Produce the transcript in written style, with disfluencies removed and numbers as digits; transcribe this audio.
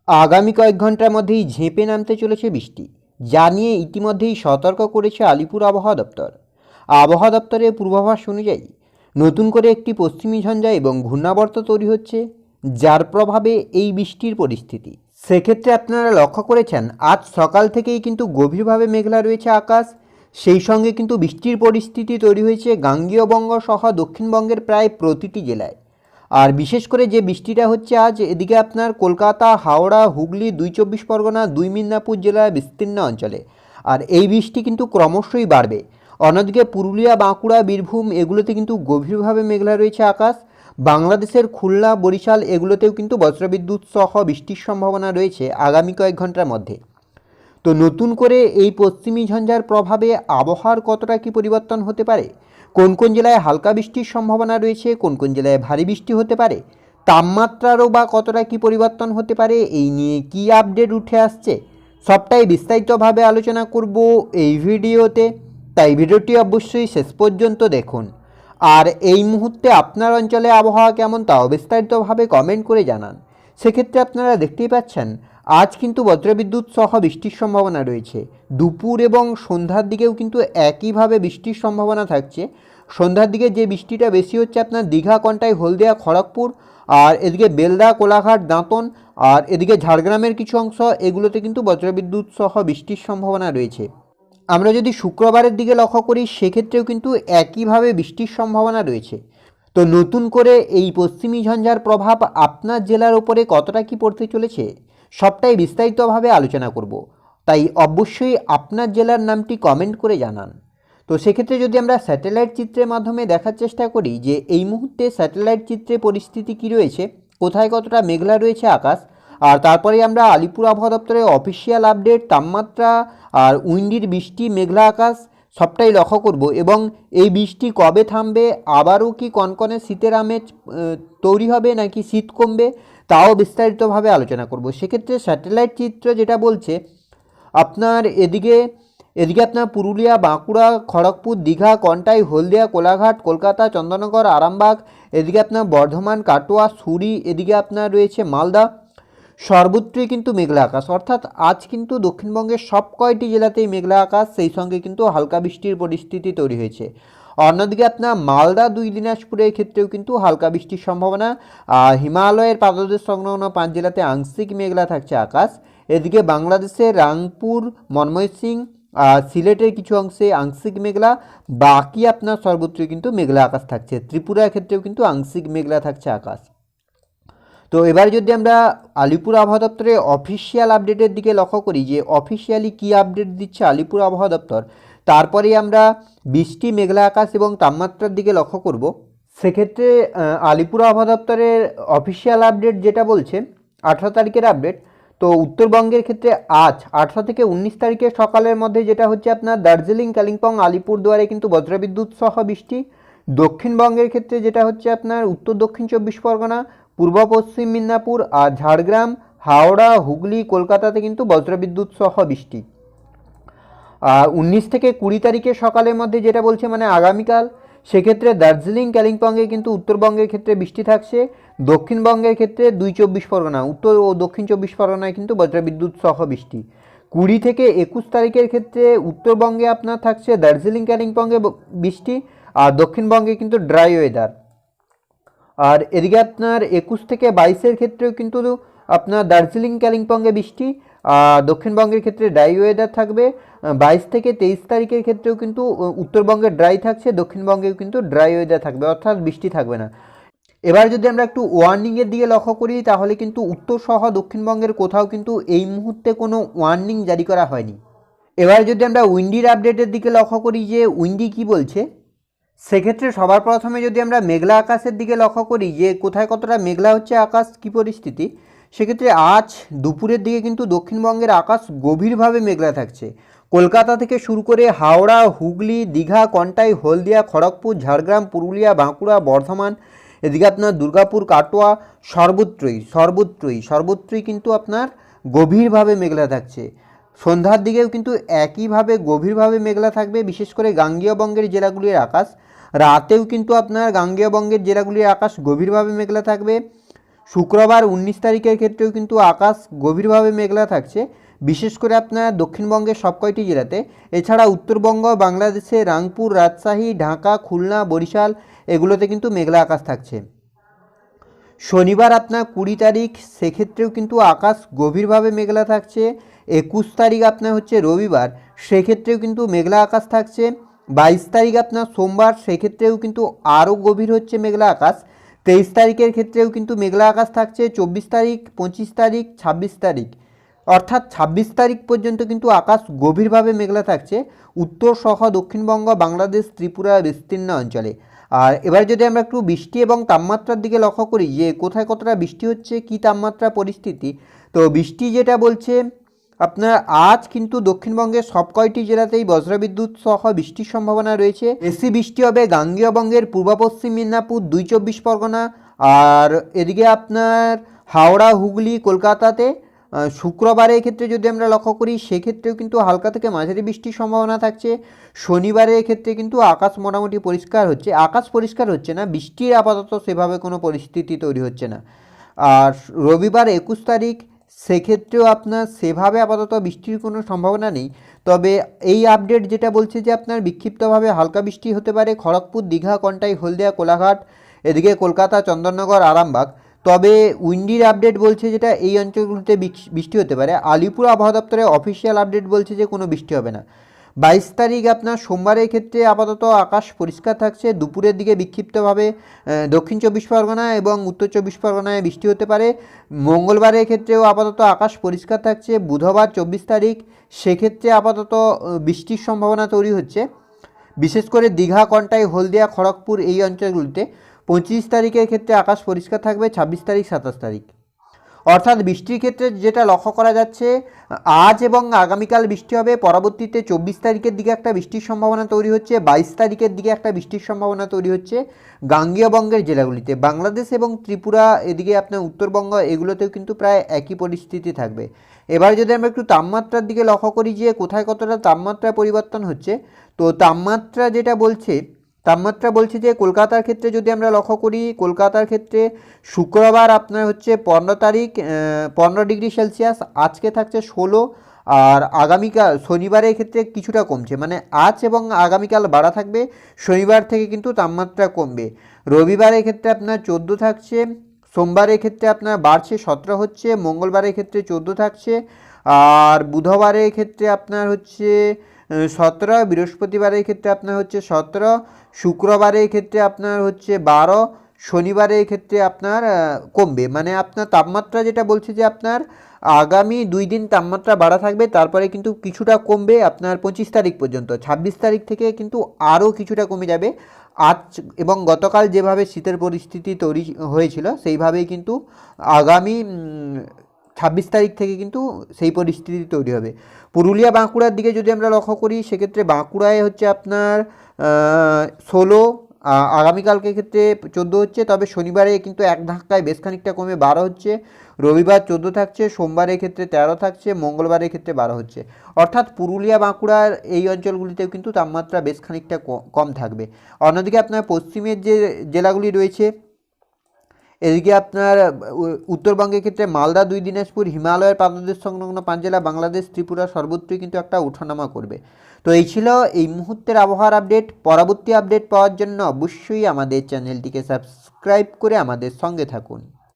আগামী কয়েক ঘন্টার মধ্যেই ঝেঁপে নামতে চলেছে বৃষ্টি, যা নিয়ে ইতিমধ্যেই সতর্ক করেছে আলিপুর আবহাওয়া দপ্তর। আবহাওয়া দপ্তরের পূর্বাভাস অনুযায়ী নতুন করে একটি পশ্চিমী ঝঞ্ঝা এবং ঘূর্ণাবর্ত তৈরি হচ্ছে, যার প্রভাবে এই বৃষ্টির পরিস্থিতি। সেক্ষেত্রে আপনারা লক্ষ্য করেছেন আজ সকাল থেকেই কিন্তু গভীরভাবে মেঘলা রয়েছে আকাশ। সেই সঙ্গে কিন্তু বৃষ্টির পরিস্থিতি তৈরি হয়েছে গাঙ্গেয় বঙ্গ সহ দক্ষিণবঙ্গের প্রায় প্রতিটি জেলায়। আর বিশেষ করে যে বৃষ্টিটা হচ্ছে আজ, এদিকে আপনার কলকাতা, হাওড়া, হুগলি, 2 চব্বিশ পরগনা, 2 মিদনাপুর জেলার বিস্তীর্ণ অঞ্চলে। আর এই বৃষ্টি কিন্তু ক্রমশই বাড়বে। অন্যদিকে পুরুলিয়া, বাঁকুড়া, বীরভূম এগুলোতে কিন্তু গভীরভাবে মেঘলা রয়েছে আকাশ। বাংলাদেশের খুলনা, বরিশাল এগুলোতেও কিন্তু বজ্রবিদ্যুৎ সহ বৃষ্টির সম্ভাবনা রয়েছে আগামী কয়েক ঘন্টার মধ্যে। তো নতুন করে এই পশ্চিমী ঝঞ্ঝার প্রভাবে আবহাওয়ার কতটা কী পরিবর্তন হতে পারে, কোন কোন জেলায় হালকা বৃষ্টির সম্ভাবনা রয়েছে, কোন কোন জেলায় ভারী বৃষ্টি হতে পারে, তাপমাত্রারও বা কতটা কী পরিবর্তন হতে পারে, এই নিয়ে কী আপডেট উঠে আসছে, সবটাই বিস্তারিতভাবে আলোচনা করব এই ভিডিওতে। তাই ভিডিওটি অবশ্যই শেষ পর্যন্ত দেখুন। আর এই মুহূর্তে আপনার অঞ্চলে আবহাওয়া কেমন তাও বিস্তারিতভাবে কমেন্ট করে জানান। সেক্ষেত্রে আপনারা দেখতেই পাচ্ছেন আজ কিন্তু বজ্রবিদ্যুৎ সহ বৃষ্টির সম্ভাবনা রয়েছে। দুপুর এবং সন্ধ্যার দিকেও কিন্তু একইভাবে বৃষ্টির সম্ভাবনা থাকছে। সন্ধ্যার দিকে যে বৃষ্টিটা বেশি হচ্ছে আপনার দীঘা, কন্টাই, হলদিয়া, খড়গপুর, আর এদিকে বেলদা, কোলাঘাট, দাঁতন, আর এদিকে ঝাড়গ্রামের কিছু অংশ, এগুলোতে কিন্তু বজ্রবিদ্যুৎ সহ বৃষ্টির সম্ভাবনা রয়েছে। আমরা যদি শুক্রবারের দিকে লক্ষ্য করি, সেক্ষেত্রেও কিন্তু একইভাবে বৃষ্টির সম্ভাবনা রয়েছে। তো নতুন করে এই পশ্চিমী ঝঞ্ঝার প্রভাব আপনার জেলার ওপরে কতটা কী পড়তে চলেছে, সবটাই বিস্তারিতভাবে আলোচনা করব। তাই অবশ্যই আপনার জেলার নামটি কমেন্ট করে জানান। তো সেক্ষেত্রে যদি আমরা স্যাটেলাইট চিত্রের মাধ্যমে দেখার চেষ্টা করি যে এই মুহূর্তে স্যাটেলাইট চিত্রে পরিস্থিতি কী রয়েছে, কোথায় কতটা মেঘলা রয়েছে আকাশ, আর তারপরে আমরা আলিপুর আবহাওয়া দপ্তরের অফিসিয়াল আপডেট, তাপমাত্রা আর উইন্ডির বৃষ্টি, মেঘলা আকাশ সবটাই লক্ষ্য করব। এবং এই বৃষ্টি কবে থামবে, আবারও কি কনকনে শীতের আমেজ তৈরি হবে নাকি শীত কমবে, তাও বিস্তারিতভাবে আলোচনা করব। সেক্ষেত্রে স্যাটেলাইট চিত্র যেটা বলছে আপনার এদিকে আপনার পুরুলিয়া, বাঁকুড়া, খড়গপুর, দীঘা, কন্টাই, হলদিয়া, কোলাঘাট, কলকাতা, চন্দননগর, আরামবাগ, এদিকে আপনার বর্ধমান, কাটোয়া, সুরি, এদিকে আপনার রয়েছে মালদা, সর্বত্রই কিন্তু মেঘলা আকাশ। অর্থাৎ আজ কিন্তু দক্ষিণবঙ্গের সব কয়টি জেলাতেই মেঘলা আকাশ, সেই সঙ্গে কিন্তু হালকা বৃষ্টির পরিস্থিতি তৈরি হয়েছে। অন্যদিকে আপনার মালদা, 2 দিনাজপুরের ক্ষেত্রেও কিন্তু হালকা বৃষ্টির সম্ভাবনা। হিমালয়ের পাদদেশ সংলগ্ন 5 জেলাতে আংশিক মেঘলা থাকছে আকাশ। এদিকে বাংলাদেশের রাংপুর, ময়মনসিং, সিলেটের কিছু অংশে আংশিক মেঘলা, বাকি আপনার সর্বত্রই কিন্তু মেঘলা আকাশ থাকছে। ত্রিপুরার ক্ষেত্রেও কিন্তু আংশিক মেঘলা থাকছে আকাশ। তো এবার যদি আমরা আলিপুর আবহাওয়া দপ্তরের অফিসিয়াল আপডেটের দিকে লক্ষ্য করি যে অফিসিয়ালি কী আপডেট দিচ্ছে আলিপুর আবহাওয়া দপ্তর, তারপরেই আমরা বৃষ্টি, মেঘলা আকাশ এবং তাপমাত্রার দিকে লক্ষ্য করব। সেক্ষেত্রে আলিপুর আবহাওয়া দপ্তরের অফিসিয়াল আপডেট যেটা বলছে 18 তারিখের আপডেট। তো উত্তরবঙ্গের ক্ষেত্রে আজ 18 থেকে 19 তারিখের সকালের মধ্যে যেটা হচ্ছে আপনার দার্জিলিং, কালিম্পং, আলিপুরদুয়ারে কিন্তু বজ্রবিদ্যুৎ সহ বৃষ্টি। দক্ষিণবঙ্গের ক্ষেত্রে যেটা হচ্ছে আপনার উত্তর দক্ষিণ 24 পরগনা, পূর্ব পশ্চিম মিদনাপুর আর ঝাড়গ্রাম, হাওড়া, হুগলি, কলকাতাতে কিন্তু বজ্রবিদ্যুৎ সহ বৃষ্টি। 19 থেকে 20 তারিখের সকালের মধ্যে যেটা বলছে মানে আগামীকাল, সেক্ষেত্রে দার্জিলিং, কালিম্পংয়ে কিন্তু উত্তরবঙ্গের ক্ষেত্রে বৃষ্টি থাকছে। দক্ষিণবঙ্গের ক্ষেত্রে 2 চব্বিশ পরগনা, উত্তর ও দক্ষিণ 24 পরগনায় কিন্তু বজ্রবিদ্যুৎ সহ বৃষ্টি। 20 থেকে 21 তারিখের ক্ষেত্রে উত্তরবঙ্গে আপনার থাকছে দার্জিলিং, কালিম্পংয়ে বৃষ্টি, আর দক্ষিণবঙ্গে কিন্তু ড্রাই ওয়েদার। আর এদিকে আপনার 21 থেকে 22-এর ক্ষেত্রেও কিন্তু আপনার দার্জিলিং, কালিম্পংয়ে বৃষ্টি, দক্ষিণবঙ্গের ক্ষেত্রে ড্রাই ওয়েদার থাকবে। 22 থেকে 23 তারিখের ক্ষেত্রেও কিন্তু উত্তরবঙ্গে ড্রাই থাকছে, দক্ষিণবঙ্গেও কিন্তু ড্রাই ওয়েদার থাকবে, অর্থাৎ বৃষ্টি থাকবে না। এবার যদি আমরা একটু ওয়ার্নিংয়ের দিকে লক্ষ্য করি, তাহলে কিন্তু উত্তর সহ দক্ষিণবঙ্গের কোথাও কিন্তু এই মুহূর্তে কোনো ওয়ার্নিং জারি করা হয়নি। এবার যদি আমরা উইন্ডির আপডেটের দিকে লক্ষ্য করি যে উইন্ডি কী বলছে, সেক্ষেত্রে সবার প্রথমে যদি আমরা মেঘলা আকাশের দিকে লক্ষ্য করি যে কোথায় কতটা মেঘলা হচ্ছে আকাশ, কী পরিস্থিতি, সেক্ষেত্রে আজ দুপুরের দিকে কিন্তু দক্ষিণবঙ্গের আকাশ গভীরভাবে মেঘলা থাকছে। কলকাতা থেকে শুরু করে হাওড়া, হুগলি, দীঘা, কন্টাই, হলদিয়া, খড়গপুর, ঝাড়গ্রাম, পুরুলিয়া, বাঁকুড়া, বর্ধমান, এদিকে আপনার দুর্গাপুর, কাটোয়া, সর্বত্রই কিন্তু আপনার গভীরভাবে মেঘলা থাকছে। সন্ধ্যার দিকেও কিন্তু একইভাবে গভীরভাবে মেঘলা থাকবে, বিশেষ করে গাঙ্গেয় বঙ্গের জেলাগুলির আকাশ। রাতেও কিন্তু আপনার গাঙ্গেয় বঙ্গের জেলাগুলির আকাশ গভীরভাবে মেঘলা থাকবে। শুক্রবার 19 তারিখের ক্ষেত্রেও কিন্তু আকাশ গভীরভাবে মেঘলা থাকছে, বিশেষ করে আপনার দক্ষিণবঙ্গের সব কয়টি জেলাতে। এছাড়া উত্তরবঙ্গ, বাংলাদেশে রাংপুর, রাজশাহী, ঢাকা, খুলনা, বরিশাল এগুলোতে কিন্তু মেঘলা আকাশ থাকছে। শনিবার আপনার 20 তারিখ, সেক্ষেত্রেও কিন্তু আকাশ গভীরভাবে মেঘলা থাকছে। 21 তারিখ আপনার হচ্ছে রবিবার, সেক্ষেত্রেও কিন্তু মেঘলা আকাশ থাকছে। 22 তারিখ আপনার সোমবার, সেক্ষেত্রেও কিন্তু আরও গভীর হচ্ছে মেঘলা আকাশ। 23 তারিখের ক্ষেত্রেও কিন্তু মেঘলা আকাশ থাকছে। 24 তারিখ, 25 তারিখ, 26 তারিখ, অর্থাৎ 26 তারিখ পর্যন্ত কিন্তু আকাশ গভীরভাবে মেঘলা থাকছে উত্তর সহ দক্ষিণবঙ্গ, বাংলাদেশ, ত্রিপুরা বিস্তীর্ণ অঞ্চলে। আর এবার যদি আমরা একটু বৃষ্টি এবং তাপমাত্রার দিকে লক্ষ্য করি যে কোথায় কতটা বৃষ্টি হচ্ছে, কী তাপমাত্রা পরিস্থিতি, তো বৃষ্টি যেটা বলছে আপনার আজ কিন্তু দক্ষিণবঙ্গের সব কয়টি জেলাতেই বজ্রবিদ্যুৎ সহ বৃষ্টির সম্ভাবনা রয়েছে। বেশি বৃষ্টি হবে গাঙ্গেয় বঙ্গের পূর্ব পশ্চিম মেদিনীপুর, 2 চব্বিশ পরগনা, আর এদিকে আপনার হাওড়া, হুগলি, কলকাতাতে। শুক্রবারের ক্ষেত্রে যদি আমরা লক্ষ্য করি সেক্ষেত্রেও কিন্তু হালকা থেকে মাঝারি বৃষ্টির সম্ভাবনা থাকছে। শনিবারের ক্ষেত্রে কিন্তু আকাশ মোটামুটি পরিষ্কার হচ্ছে, আকাশ পরিষ্কার হচ্ছে না, বৃষ্টির আপাতত সেভাবে কোনো পরিস্থিতি তৈরি হচ্ছে না। আর রবিবার 21 তারিখ, সেক্ষেত্রেও আপনার সেভাবে আপাতত বৃষ্টির কোনো সম্ভাবনা নেই। তবে এই আপডেট যেটা বলছে যে আপনার বিক্ষিপ্তভাবে হালকা বৃষ্টি হতে পারে খড়গপুর, দীঘা, কন্টাই, হলদিয়া, কোলাঘাট, এদিকে কলকাতা, চন্দননগর, আরামবাগ। তবে উইন্ডির আপডেট বলছে যেটা এই অঞ্চলগুলিতে বৃষ্টি হতে পারে। আলিপুর আবহাওয়া দপ্তরের অফিসিয়াল আপডেট বলছে যে কোনো বৃষ্টি হবে না। 22 তারিখ আপনার সোমবারের ক্ষেত্রে আপাতত আকাশ পরিষ্কার থাকছে, দুপুরের দিকে বিক্ষিপ্তভাবে দক্ষিণ 24 পরগনা এবং উত্তর 24 পরগনায় বৃষ্টি হতে পারে। মঙ্গলবারের ক্ষেত্রেও আপাতত আকাশ পরিষ্কার থাকছে। বুধবার 24 তারিখ, সেক্ষেত্রে আপাতত বৃষ্টির সম্ভাবনা তৈরি হচ্ছে, বিশেষ করে দীঘা, কন্টাই, হলদিয়া, খড়গপুর এই অঞ্চলগুলিতে। 25 তারিখের ক্ষেত্রে আকাশ পরিষ্কার থাকবে। 26 তারিখ, 27 তারিখ, অর্থাৎ বৃষ্টির ক্ষেত্রে যেটা লক্ষ্য করা যাচ্ছে আজ এবং আগামীকাল বৃষ্টি হবে। পরবর্তীতে 24 তারিখের দিকে একটা বৃষ্টির সম্ভাবনা তৈরি হচ্ছে, 22 তারিখের দিকে একটা বৃষ্টির সম্ভাবনা তৈরি হচ্ছে গাঙ্গেয় বঙ্গের জেলাগুলিতে। বাংলাদেশ এবং ত্রিপুরা, এদিকে আপনার উত্তরবঙ্গ, এগুলোতেও কিন্তু প্রায় একই পরিস্থিতি থাকবে। এবার যদি আমরা একটু তাপমাত্রার দিকে লক্ষ্য করি যে কোথায় কতটা তাপমাত্রা পরিবর্তন হচ্ছে, তো তাপমাত্রা যেটা বলছে, তাপমাত্রা বলছে যে কলকাতার ক্ষেত্রে যদি আমরা লক্ষ্য করি, কলকাতার ক্ষেত্রে শুক্রবার আপনার হচ্ছে 15 তারিখ, 15 ডিগ্রি সেলসিয়াস, আজকে থাকছে 16। আর আগামীকাল শনিবারের ক্ষেত্রে কিছুটা কমছে, মানে আজ এবং আগামীকাল বাড়া থাকবে, শনিবার থেকে কিন্তু তাপমাত্রা কমবে। রবিবারের ক্ষেত্রে আপনার 14 থাকছে, সোমবারের ক্ষেত্রে আপনার বাড়ছে 17 হচ্ছে, মঙ্গলবারের ক্ষেত্রে 14 থাকছে, আর বুধবারের ক্ষেত্রে আপনার হচ্ছে 17, বৃহস্পতিবারের ক্ষেত্রে আপনার হচ্ছে 17, শুক্রবারের ক্ষেত্রে আপনার হচ্ছে 12, শনিবারের ক্ষেত্রে আপনার কমবে। মানে আপনার তাপমাত্রা যেটা বলছে যে আপনার আগামী 2 দিন তাপমাত্রা বাড়া থাকবে, তারপরে কিন্তু কিছুটা কমবে আপনার 25 তারিখ পর্যন্ত। 26 তারিখ থেকে কিন্তু আরও কিছুটা কমে যাবে। আজ এবং গতকাল যেভাবে শীতের পরিস্থিতি তৈরি হয়েছিল সেইভাবেই কিন্তু আগামী 26 তারিখ থেকে কিন্তু সেই পরিস্থিতি তৈরি হবে। পুরুলিয়া, বাঁকুড়ার দিকে যদি আমরা লক্ষ্য করি সেক্ষেত্রে বাঁকুড়ায় হচ্ছে আপনার 16, আগামীকালকে ক্ষেত্রে 14 হচ্ছে, তবে শনিবারে কিন্তু এক ধাক্কায় বেশ খানিকটা কমে 12 হচ্ছে, রবিবার 14 থাকছে, সোমবারের ক্ষেত্রে 13 থাকছে, মঙ্গলবারের ক্ষেত্রে 12 হচ্ছে। অর্থাৎ পুরুলিয়া, বাঁকুড়ার এই অঞ্চলগুলিতেও কিন্তু তাপমাত্রা বেশ খানিকটা কম থাকবে। অন্যদিকে আপনার পশ্চিমের যে জেলাগুলি রয়েছে, এদিকে আপনার উত্তরবঙ্গের ক্ষেত্রে মালদা, 2 দিনাজপুর, হিমালয়ের পাদদেশ সংলগ্ন 5 জেলা, বাংলাদেশ, ত্রিপুরা সর্বত্রই কিন্তু একটা ওঠানামা করবে। তো এই ছিল এই মুহূর্তের আবহাওয়ার আপডেট। পরবর্তী আপডেট পাওয়ার জন্য অবশ্যই আমাদের চ্যানেলটিকে সাবস্ক্রাইব করে আমাদের সঙ্গে থাকুন।